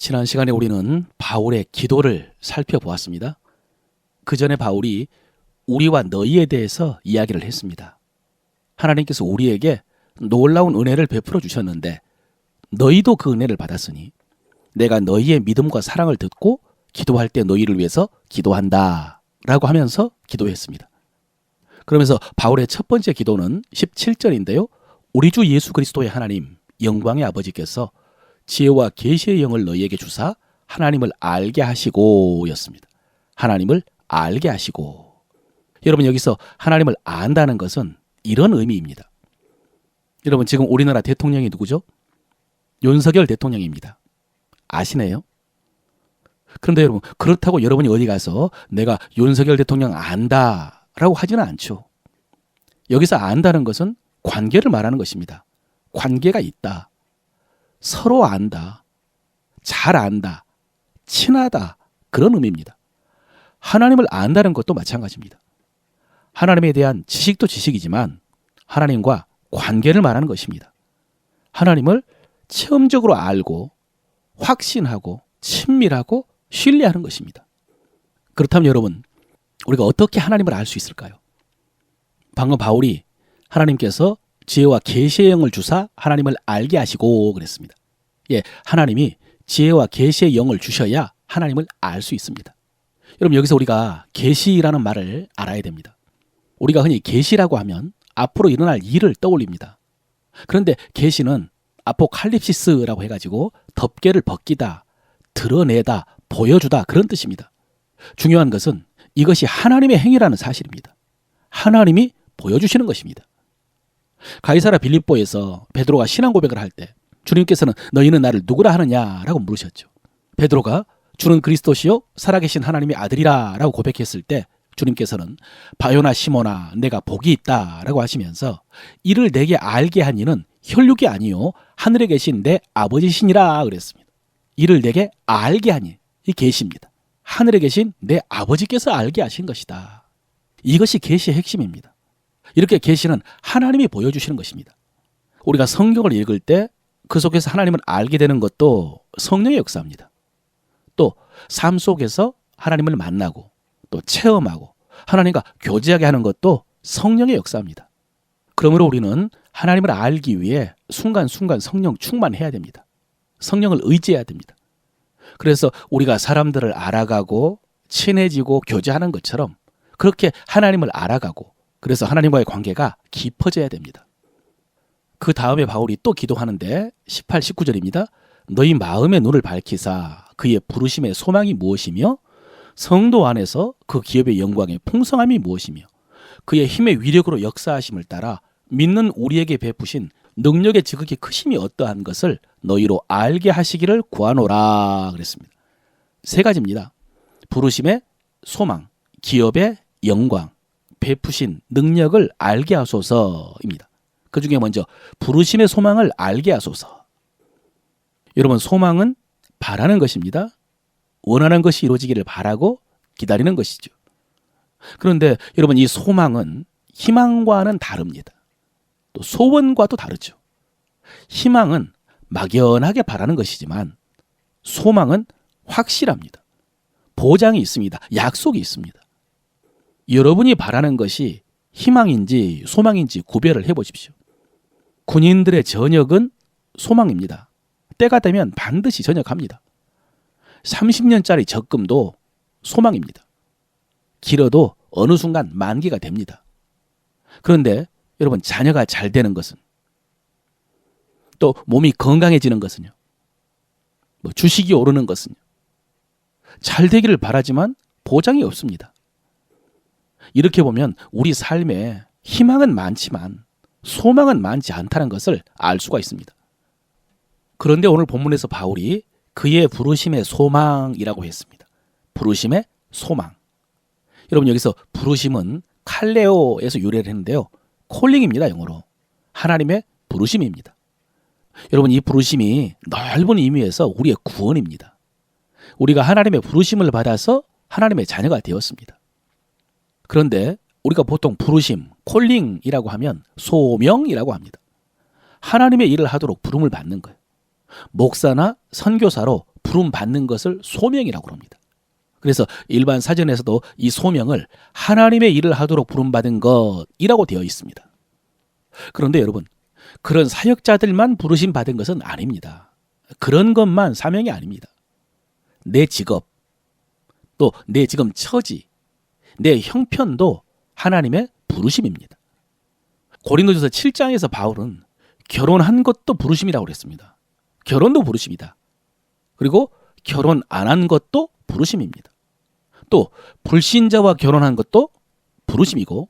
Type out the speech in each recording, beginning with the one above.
지난 시간에 우리는 바울의 기도를 살펴보았습니다. 그 전에 바울이 우리와 너희에 대해서 이야기를 했습니다. 하나님께서 우리에게 놀라운 은혜를 베풀어 주셨는데 너희도 그 은혜를 받았으니 내가 너희의 믿음과 사랑을 듣고 기도할 때 너희를 위해서 기도한다 라고 하면서 기도했습니다. 그러면서 바울의 첫 번째 기도는 17절인데요. 우리 주 예수 그리스도의 하나님 영광의 아버지께서 지혜와 계시의 영을 너희에게 주사 하나님을 알게 하시고 였습니다. 하나님을 알게 하시고. 여러분, 여기서 하나님을 안다는 것은 이런 의미입니다. 여러분, 지금 우리나라 대통령이 누구죠? 윤석열 대통령입니다. 아시네요? 그런데 여러분, 그렇다고 여러분이 어디 가서 내가 윤석열 대통령 안다 라고 하지는 않죠. 여기서 안다는 것은 관계를 말하는 것입니다. 관계가 있다. 서로 안다. 잘 안다. 친하다. 그런 의미입니다. 하나님을 안다는 것도 마찬가지입니다. 하나님에 대한 지식도 지식이지만 하나님과 관계를 말하는 것입니다. 하나님을 체험적으로 알고 확신하고 친밀하고 신뢰하는 것입니다. 그렇다면 여러분, 우리가 어떻게 하나님을 알 수 있을까요? 방금 바울이 하나님께서 지혜와 계시의 영을 주사 하나님을 알게 하시고 그랬습니다. 예, 하나님이 지혜와 계시의 영을 주셔야 하나님을 알 수 있습니다. 여러분, 여기서 우리가 계시라는 말을 알아야 됩니다. 우리가 흔히 계시라고 하면 앞으로 일어날 일을 떠올립니다. 그런데 계시는 아포칼립시스라고 해가지고 덮개를 벗기다, 드러내다, 보여주다 그런 뜻입니다. 중요한 것은 이것이 하나님의 행위라는 사실입니다. 하나님이 보여주시는 것입니다. 가이사랴 빌립보에서 베드로가 신앙 고백을 할 때 주님께서는 너희는 나를 누구라 하느냐라고 물으셨죠. 베드로가 주는 그리스도시요 살아계신 하나님의 아들이라 라고 고백했을 때 주님께서는 바요나 시모나 내가 복이 있다 라고 하시면서 이를 내게 알게 한 이는 혈육이 아니요 하늘에 계신 내 아버지시니라 그랬습니다. 이를 내게 알게 하니 이 계시입니다. 하늘에 계신 내 아버지께서 알게 하신 것이다. 이것이 계시의 핵심입니다. 이렇게 계시는 하나님이 보여주시는 것입니다. 우리가 성경을 읽을 때 그 속에서 하나님을 알게 되는 것도 성령의 역사입니다. 또 삶 속에서 하나님을 만나고 또 체험하고 하나님과 교제하게 하는 것도 성령의 역사입니다. 그러므로 우리는 하나님을 알기 위해 순간순간 성령 충만해야 됩니다. 성령을 의지해야 됩니다. 그래서 우리가 사람들을 알아가고 친해지고 교제하는 것처럼 그렇게 하나님을 알아가고 그래서 하나님과의 관계가 깊어져야 됩니다. 그 다음에 바울이 또 기도하는데 18, 19절입니다. 너희 마음의 눈을 밝히사 그의 부르심의 소망이 무엇이며 성도 안에서 그 기업의 영광의 풍성함이 무엇이며 그의 힘의 위력으로 역사하심을 따라 믿는 우리에게 베푸신 능력의 지극히 크심이 어떠한 것을 너희로 알게 하시기를 구하노라 그랬습니다. 세 가지입니다. 부르심의 소망, 기업의 영광, 베푸신 능력을 알게 하소서입니다. 그 중에 먼저 부르심의 소망을 알게 하소서. 여러분, 소망은 바라는 것입니다. 원하는 것이 이루어지기를 바라고 기다리는 것이죠. 그런데 여러분, 이 소망은 희망과는 다릅니다. 또 소원과도 다르죠. 희망은 막연하게 바라는 것이지만 소망은 확실합니다. 보장이 있습니다. 약속이 있습니다. 여러분이 바라는 것이 희망인지 소망인지 구별을 해보십시오. 군인들의 전역은 소망입니다. 때가 되면 반드시 전역합니다. 30년짜리 적금도 소망입니다. 길어도 어느 순간 만기가 됩니다. 그런데 여러분, 자녀가 잘 되는 것은, 또 몸이 건강해지는 것은요, 주식이 오르는 것은요, 잘 되기를 바라지만 보장이 없습니다. 이렇게 보면 우리 삶에 희망은 많지만 소망은 많지 않다는 것을 알 수가 있습니다. 그런데 오늘 본문에서 바울이 그의 부르심의 소망이라고 했습니다. 부르심의 소망. 여러분, 여기서 부르심은 칼레오에서 유래를 했는데요. 콜링입니다, 영어로. 하나님의 부르심입니다. 여러분, 이 부르심이 넓은 의미에서 우리의 구원입니다. 우리가 하나님의 부르심을 받아서 하나님의 자녀가 되었습니다. 그런데 우리가 보통 부르심, 콜링이라고 하면 소명이라고 합니다. 하나님의 일을 하도록 부름을 받는 거예요. 목사나 선교사로 부름 받는 것을 소명이라고 합니다. 그래서 일반 사전에서도 이 소명을 하나님의 일을 하도록 부름받은 것이라고 되어 있습니다. 그런데 여러분, 그런 사역자들만 부르심 받은 것은 아닙니다. 그런 것만 사명이 아닙니다. 내 직업, 또 내 지금 처지, 내 형편도 하나님의 부르심입니다. 고린도전서 7장에서 바울은 결혼한 것도 부르심이라고 그랬습니다. 결혼도 부르심이다. 그리고 결혼 안 한 것도 부르심입니다. 또 불신자와 결혼한 것도 부르심이고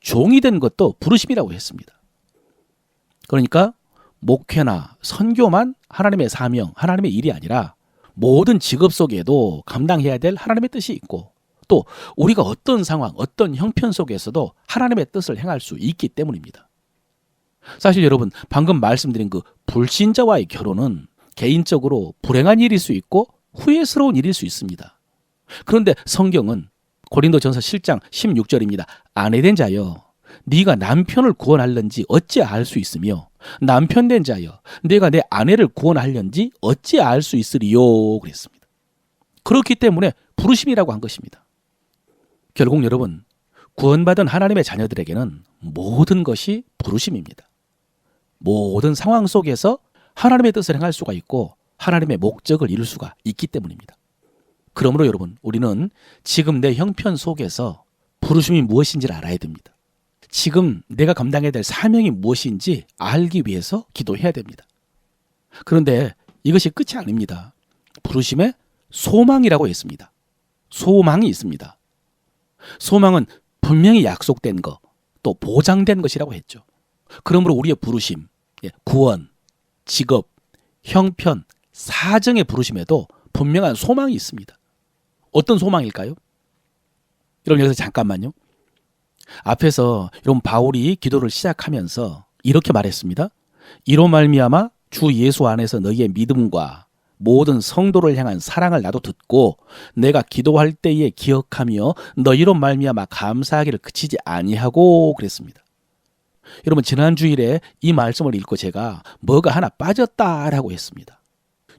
종이 된 것도 부르심이라고 했습니다. 그러니까 목회나 선교만 하나님의 사명, 하나님의 일이 아니라 모든 직업 속에도 감당해야 될 하나님의 뜻이 있고 또 우리가 어떤 상황, 어떤 형편 속에서도 하나님의 뜻을 행할 수 있기 때문입니다. 사실 여러분, 방금 말씀드린 그 불신자와의 결혼은 개인적으로 불행한 일일 수 있고 후회스러운 일일 수 있습니다. 그런데 성경은 고린도전서 7장 16절입니다. 아내된 자여, 네가 남편을 구원할는지 어찌 알 수 있으며 남편된 자여, 내가 내 아내를 구원할는지 어찌 알 수 있으리요 그랬습니다. 그렇기 때문에 부르심이라고 한 것입니다. 결국 여러분, 구원받은 하나님의 자녀들에게는 모든 것이 부르심입니다. 모든 상황 속에서 하나님의 뜻을 행할 수가 있고 하나님의 목적을 이룰 수가 있기 때문입니다. 그러므로 여러분, 우리는 지금 내 형편 속에서 부르심이 무엇인지를 알아야 됩니다. 지금 내가 감당해야 될 사명이 무엇인지 알기 위해서 기도해야 됩니다. 그런데 이것이 끝이 아닙니다. 부르심에 소망이라고 했습니다. 소망이 있습니다. 소망은 분명히 약속된 것, 또 보장된 것이라고 했죠. 그러므로 우리의 부르심, 구원, 직업, 형편, 사정의 부르심에도 분명한 소망이 있습니다. 어떤 소망일까요? 여러분 여기서 잠깐만요. 앞에서 여러분 바울이 기도를 시작하면서 이렇게 말했습니다. 이로 말미암아 주 예수 안에서 너희의 믿음과 모든 성도를 향한 사랑을 나도 듣고 내가 기도할 때에 기억하며 너희로 말미암아 감사하기를 그치지 아니하고 그랬습니다. 여러분 지난 주일에 이 말씀을 읽고 제가 뭐가 하나 빠졌다라고 했습니다.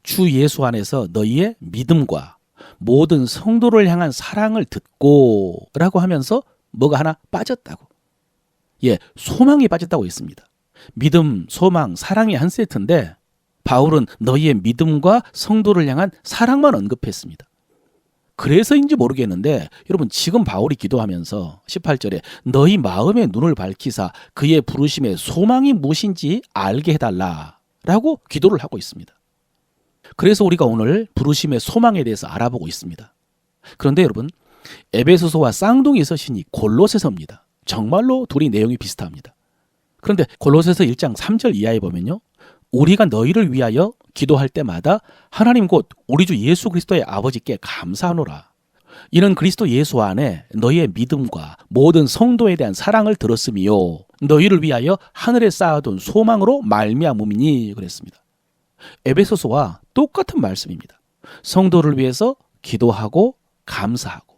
주 예수 안에서 너희의 믿음과 모든 성도를 향한 사랑을 듣고 라고 하면서 뭐가 하나 빠졌다고. 소망이 빠졌다고 했습니다. 믿음, 소망, 사랑이 한 세트인데 바울은 너희의 믿음과 성도를 향한 사랑만 언급했습니다. 그래서인지 모르겠는데 여러분 지금 바울이 기도하면서 18절에 너희 마음의 눈을 밝히사 그의 부르심의 소망이 무엇인지 알게 해달라라고 기도를 하고 있습니다. 그래서 우리가 오늘 부르심의 소망에 대해서 알아보고 있습니다. 그런데 여러분 에베소서와 쌍둥이 서신이 골로새서입니다. 정말로 둘이 내용이 비슷합니다. 그런데 골로새서 1장 3절 이하에 보면요. 우리가 너희를 위하여 기도할 때마다 하나님 곧 우리 주 예수 그리스도의 아버지께 감사하노라. 이는 그리스도 예수 안에 너희의 믿음과 모든 성도에 대한 사랑을 들었으며 너희를 위하여 하늘에 쌓아둔 소망으로 말미암음이니 그랬습니다. 에베소서와 똑같은 말씀입니다. 성도를 위해서 기도하고 감사하고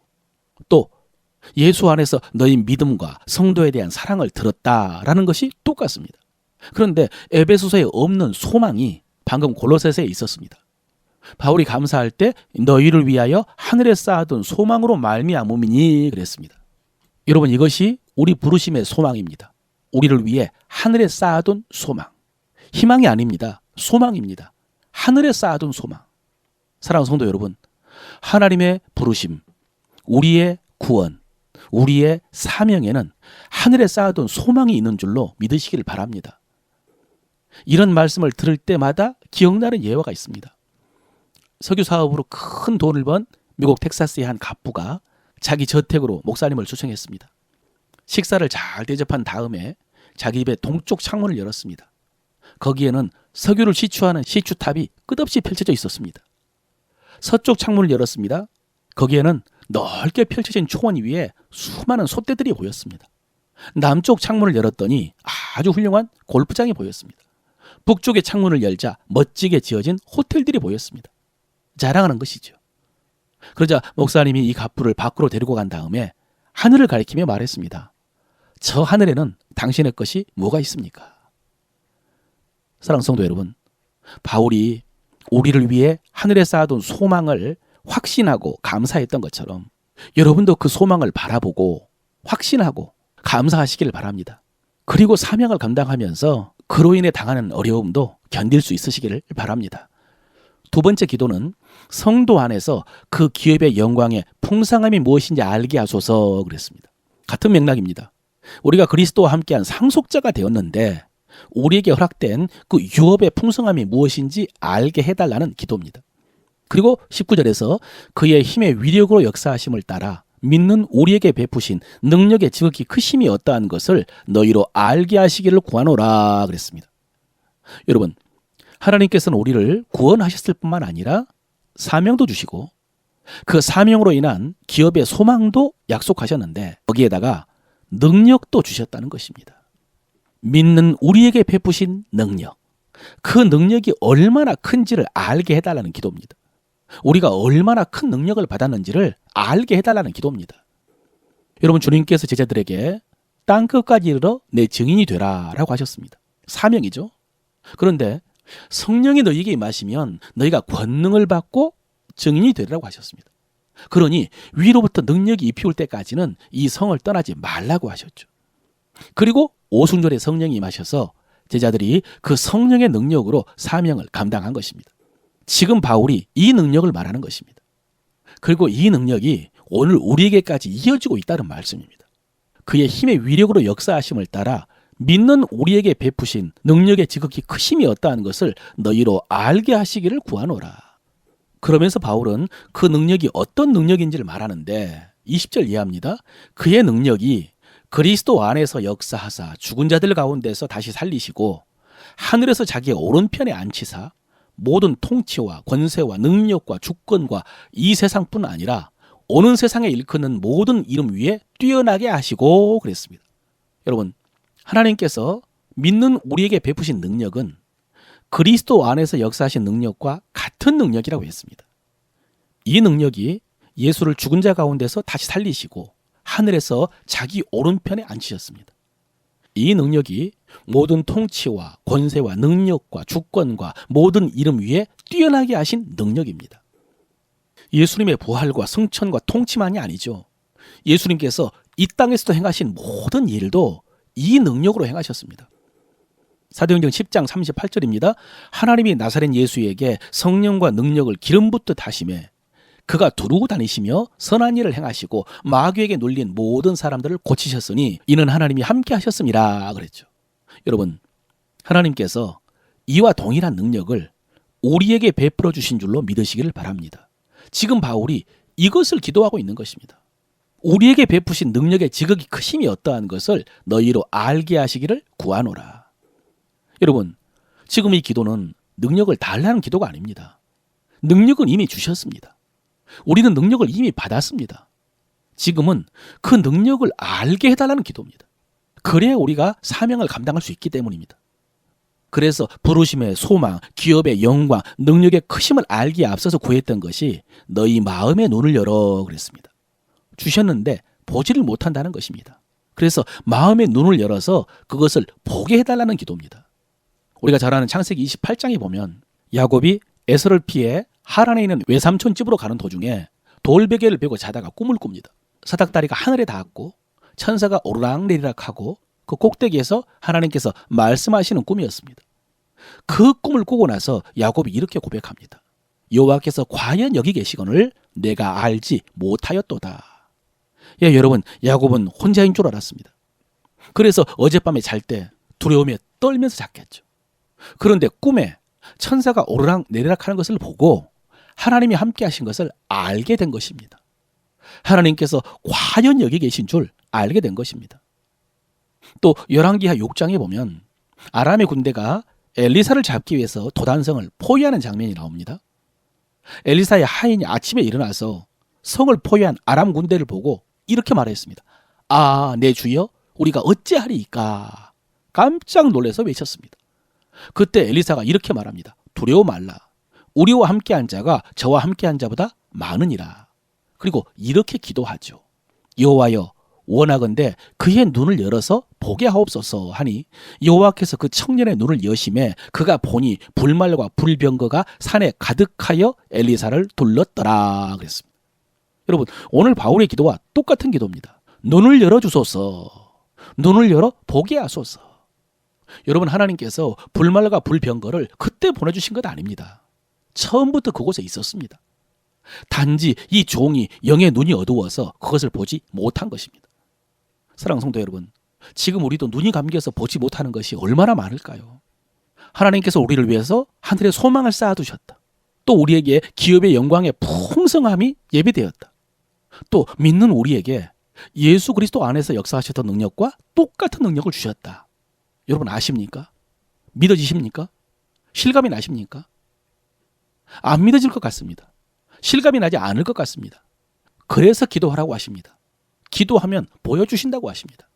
또 예수 안에서 너희 믿음과 성도에 대한 사랑을 들었다라는 것이 똑같습니다. 그런데 에베소서에 없는 소망이 방금 골로새서에 있었습니다. 바울이 감사할 때 너희를 위하여 하늘에 쌓아둔 소망으로 말미암음이니 그랬습니다. 여러분 이것이 우리 부르심의 소망입니다. 우리를 위해 하늘에 쌓아둔 소망. 희망이 아닙니다. 소망입니다. 하늘에 쌓아둔 소망. 사랑하는 성도 여러분, 하나님의 부르심, 우리의 구원, 우리의 사명에는 하늘에 쌓아둔 소망이 있는 줄로 믿으시기를 바랍니다. 이런 말씀을 들을 때마다 기억나는 예화가 있습니다. 석유 사업으로 큰 돈을 번 미국 텍사스의 한 갑부가 자기 저택으로 목사님을 초청했습니다. 식사를 잘 대접한 다음에 자기 집의 동쪽 창문을 열었습니다. 거기에는 석유를 시추하는 시추탑이 끝없이 펼쳐져 있었습니다. 서쪽 창문을 열었습니다. 거기에는 넓게 펼쳐진 초원 위에 수많은 솥대들이 보였습니다. 남쪽 창문을 열었더니 아주 훌륭한 골프장이 보였습니다. 북쪽의 창문을 열자 멋지게 지어진 호텔들이 보였습니다. 자랑하는 것이죠. 그러자 목사님이 이 갑부를 밖으로 데리고 간 다음에 하늘을 가리키며 말했습니다. 저 하늘에는 당신의 것이 뭐가 있습니까? 사랑하는 성도 여러분, 바울이 우리를 위해 하늘에 쌓아둔 소망을 확신하고 감사했던 것처럼 여러분도 그 소망을 바라보고 확신하고 감사하시기를 바랍니다. 그리고 사명을 감당하면서 그로 인해 당하는 어려움도 견딜 수 있으시기를 바랍니다. 두 번째 기도는 성도 안에서 그 기업의 영광의 풍성함이 무엇인지 알게 하소서 그랬습니다. 같은 맥락입니다. 우리가 그리스도와 함께한 상속자가 되었는데 우리에게 허락된 그 유업의 풍성함이 무엇인지 알게 해달라는 기도입니다. 그리고 19절에서 그의 힘의 위력으로 역사하심을 따라 믿는 우리에게 베푸신 능력의 지극히 크심이 어떠한 것을 너희로 알게 하시기를 구하노라 그랬습니다. 여러분, 하나님께서는 우리를 구원하셨을 뿐만 아니라 사명도 주시고 그 사명으로 인한 기업의 소망도 약속하셨는데 거기에다가 능력도 주셨다는 것입니다. 믿는 우리에게 베푸신 능력, 그 능력이 얼마나 큰지를 알게 해달라는 기도입니다. 우리가 얼마나 큰 능력을 받았는지를 알게 해달라는 기도입니다. 여러분, 주님께서 제자들에게 땅끝까지 이르러 내 증인이 되라 라고 하셨습니다. 사명이죠. 그런데 성령이 너희에게 임하시면 너희가 권능을 받고 증인이 되리라고 하셨습니다. 그러니 위로부터 능력이 입히올 때까지는 이 성을 떠나지 말라고 하셨죠. 그리고 오순절에 성령이 임하셔서 제자들이 그 성령의 능력으로 사명을 감당한 것입니다. 지금 바울이 이 능력을 말하는 것입니다. 그리고 이 능력이 오늘 우리에게까지 이어지고 있다는 말씀입니다. 그의 힘의 위력으로 역사하심을 따라 믿는 우리에게 베푸신 능력의 지극히 크심이 어떠한 것을 너희로 알게 하시기를 구하노라. 그러면서 바울은 그 능력이 어떤 능력인지를 말하는데 20절 이해합니다. 그의 능력이 그리스도 안에서 역사하사 죽은 자들 가운데서 다시 살리시고 하늘에서 자기의 오른편에 앉히사 모든 통치와 권세와 능력과 주권과 이 세상뿐 아니라 오는 세상에 일컫는 모든 이름 위에 뛰어나게 하시고 그랬습니다. 여러분, 하나님께서 믿는 우리에게 베푸신 능력은 그리스도 안에서 역사하신 능력과 같은 능력이라고 했습니다. 이 능력이 예수를 죽은 자 가운데서 다시 살리시고 하늘에서 자기 오른편에 앉히셨습니다. 이 능력이 모든 통치와 권세와 능력과 주권과 모든 이름 위에 뛰어나게 하신 능력입니다. 예수님의 부활과 승천과 통치만이 아니죠. 예수님께서 이 땅에서도 행하신 모든 일도 이 능력으로 행하셨습니다. 사도행전 10장 38절입니다. 하나님이 나사렛 예수에게 성령과 능력을 기름 붓듯 하시매 그가 두루고 다니시며 선한 일을 행하시고 마귀에게 눌린 모든 사람들을 고치셨으니 이는 하나님이 함께 하셨습니다 그랬죠. 여러분, 하나님께서 이와 동일한 능력을 우리에게 베풀어 주신 줄로 믿으시기를 바랍니다. 지금 바울이 이것을 기도하고 있는 것입니다. 우리에게 베푸신 능력의 지극히 크심이 어떠한 것을 너희로 알게 하시기를 구하노라. 여러분, 지금 이 기도는 능력을 달라는 기도가 아닙니다. 능력은 이미 주셨습니다. 우리는 능력을 이미 받았습니다. 지금은 그 능력을 알게 해달라는 기도입니다. 그래야 우리가 사명을 감당할 수 있기 때문입니다. 그래서 부르심의 소망, 기업의 영광, 능력의 크심을 알기에 앞서서 구했던 것이 너희 마음의 눈을 열어 그랬습니다. 주셨는데 보지를 못한다는 것입니다. 그래서 마음의 눈을 열어서 그것을 보게 해달라는 기도입니다. 우리가 잘 아는 창세기 28장에 보면 야곱이 에서를 피해 하란에 있는 외삼촌 집으로 가는 도중에 돌베개를 베고 자다가 꿈을 꿉니다. 사닥다리가 하늘에 닿았고 천사가 오르락내리락하고 그 꼭대기에서 하나님께서 말씀하시는 꿈이었습니다. 그 꿈을 꾸고 나서 야곱이 이렇게 고백합니다. 여호와께서 과연 여기 계시거늘 내가 알지 못하였도다. 예, 여러분, 야곱은 혼자인 줄 알았습니다. 그래서 어젯밤에 잘 때 두려움에 떨면서 잤겠죠. 그런데 꿈에 천사가 오르락내리락 하는 것을 보고 하나님이 함께 하신 것을 알게 된 것입니다. 하나님께서 과연 여기 계신 줄 알게 된 것입니다. 또 열왕기하 6장에 보면 아람의 군대가 엘리사를 잡기 위해서 도단성을 포위하는 장면이 나옵니다. 엘리사의 하인이 아침에 일어나서 성을 포위한 아람 군대를 보고 이렇게 말했습니다. 아, 내 주여, 우리가 어찌하리이까? 깜짝 놀라서 외쳤습니다. 그때 엘리사가 이렇게 말합니다. 두려워 말라. 우리와 함께한 자가 저와 함께한 자보다 많으니라. 그리고 이렇게 기도하죠. 여호와여, 원하건대 그의 눈을 열어서 보게 하옵소서 하니 여호와께서 그 청년의 눈을 여심해 그가 보니 불말과 불병거가 산에 가득하여 엘리사를 둘렀더라 그랬습니다. 여러분, 오늘 바울의 기도와 똑같은 기도입니다. 눈을 열어주소서. 눈을 열어 보게 하소서. 여러분, 하나님께서 불말과 불병거를 그때 보내주신 것 아닙니다. 처음부터 그곳에 있었습니다. 단지 이 종이 영의 눈이 어두워서 그것을 보지 못한 것입니다. 사랑하는 성도 여러분, 지금 우리도 눈이 감겨서 보지 못하는 것이 얼마나 많을까요? 하나님께서 우리를 위해서 하늘에 소망을 쌓아두셨다. 또 우리에게 기업의 영광의 풍성함이 예비되었다. 또 믿는 우리에게 예수 그리스도 안에서 역사하셨던 능력과 똑같은 능력을 주셨다. 여러분 아십니까? 믿어지십니까? 실감이 나십니까? 안 믿어질 것 같습니다. 실감이 나지 않을 것 같습니다. 그래서 기도하라고 하십니다. 기도하면 보여주신다고 하십니다.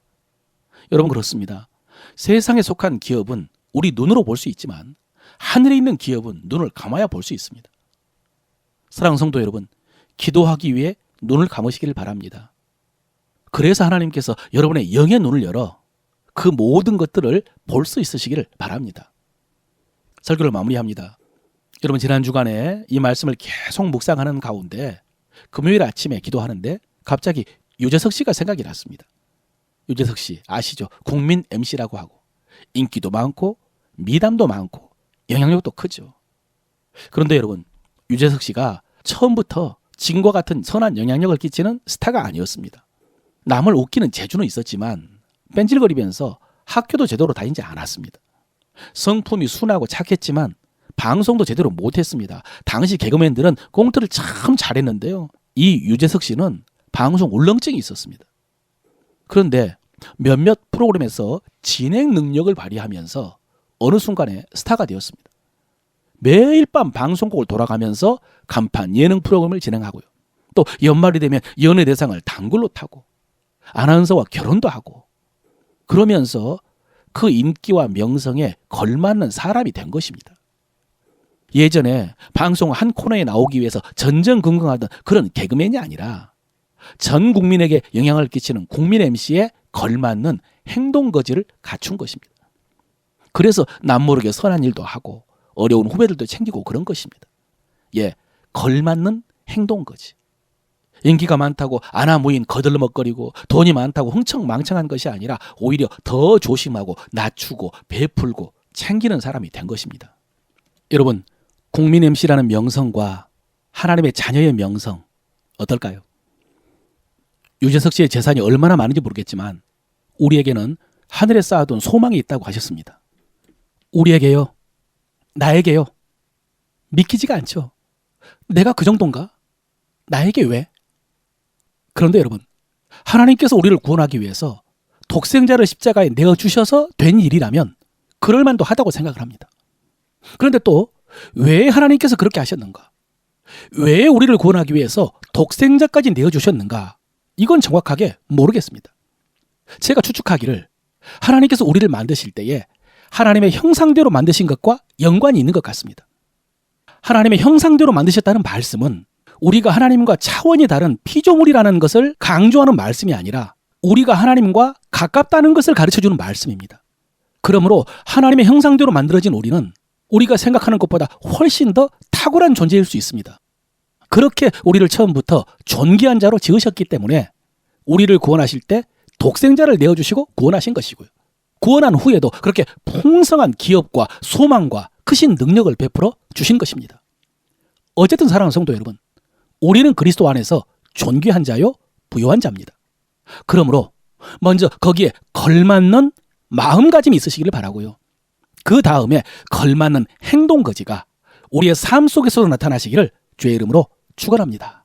여러분 그렇습니다. 세상에 속한 기업은 우리 눈으로 볼 수 있지만 하늘에 있는 기업은 눈을 감아야 볼 수 있습니다. 사랑하는 성도 여러분, 기도하기 위해 눈을 감으시기를 바랍니다. 그래서 하나님께서 여러분의 영의 눈을 열어 그 모든 것들을 볼 수 있으시기를 바랍니다. 설교를 마무리합니다. 여러분 지난 주간에 이 말씀을 계속 묵상하는 가운데 금요일 아침에 기도하는데 갑자기 유재석 씨가 생각이 났습니다. 유재석 씨 아시죠? 국민 MC라고 하고 인기도 많고 미담도 많고 영향력도 크죠. 그런데 여러분 유재석 씨가 처음부터 지금과 같은 선한 영향력을 끼치는 스타가 아니었습니다. 남을 웃기는 재주는 있었지만 뺀질거리면서 학교도 제대로 다니지 않았습니다. 성품이 순하고 착했지만 방송도 제대로 못했습니다. 당시 개그맨들은 꽁트를 참 잘했는데요. 이 유재석 씨는 방송 울렁증이 있었습니다. 그런데 몇몇 프로그램에서 진행 능력을 발휘하면서 어느 순간에 스타가 되었습니다. 매일 밤 방송국을 돌아가면서 간판 예능 프로그램을 진행하고요. 또 연말이 되면 연예대상을 단골로 타고 아나운서와 결혼도 하고 그러면서 그 인기와 명성에 걸맞는 사람이 된 것입니다. 예전에 방송 한 코너에 나오기 위해서 전전긍긍하던 그런 개그맨이 아니라 전 국민에게 영향을 끼치는 국민 MC에 걸맞는 행동거지를 갖춘 것입니다. 그래서 남모르게 선한 일도 하고 어려운 후배들도 챙기고 그런 것입니다. 예, 걸맞는 행동거지. 인기가 많다고 아나무인 거들먹거리고 돈이 많다고 흥청망청한 것이 아니라 오히려 더 조심하고 낮추고 베풀고 챙기는 사람이 된 것입니다. 여러분, 국민 MC라는 명성과 하나님의 자녀의 명성 어떨까요? 유재석 씨의 재산이 얼마나 많은지 모르겠지만 우리에게는 하늘에 쌓아둔 소망이 있다고 하셨습니다. 우리에게요? 나에게요? 믿기지가 않죠. 내가 그 정도인가? 나에게 왜? 그런데 여러분, 하나님께서 우리를 구원하기 위해서 독생자를 십자가에 내어주셔서 된 일이라면 그럴 만도 하다고 생각을 합니다. 그런데 또 왜 하나님께서 그렇게 하셨는가? 왜 우리를 구원하기 위해서 독생자까지 내어주셨는가? 이건 정확하게 모르겠습니다. 제가 추측하기를 하나님께서 우리를 만드실 때에 하나님의 형상대로 만드신 것과 연관이 있는 것 같습니다. 하나님의 형상대로 만드셨다는 말씀은 우리가 하나님과 차원이 다른 피조물이라는 것을 강조하는 말씀이 아니라 우리가 하나님과 가깝다는 것을 가르쳐주는 말씀입니다. 그러므로 하나님의 형상대로 만들어진 우리는 우리가 생각하는 것보다 훨씬 더 탁월한 존재일 수 있습니다. 그렇게 우리를 처음부터 존귀한 자로 지으셨기 때문에 우리를 구원하실 때 독생자를 내어주시고 구원하신 것이고요. 구원한 후에도 그렇게 풍성한 기업과 소망과 크신 능력을 베풀어 주신 것입니다. 어쨌든 사랑하는 성도 여러분, 우리는 그리스도 안에서 존귀한 자요 부요한 자입니다. 그러므로 먼저 거기에 걸맞는 마음가짐이 있으시기를 바라고요. 그 다음에 걸맞는 행동거지가 우리의 삶 속에서도 나타나시기를 주의 이름으로 축원합니다.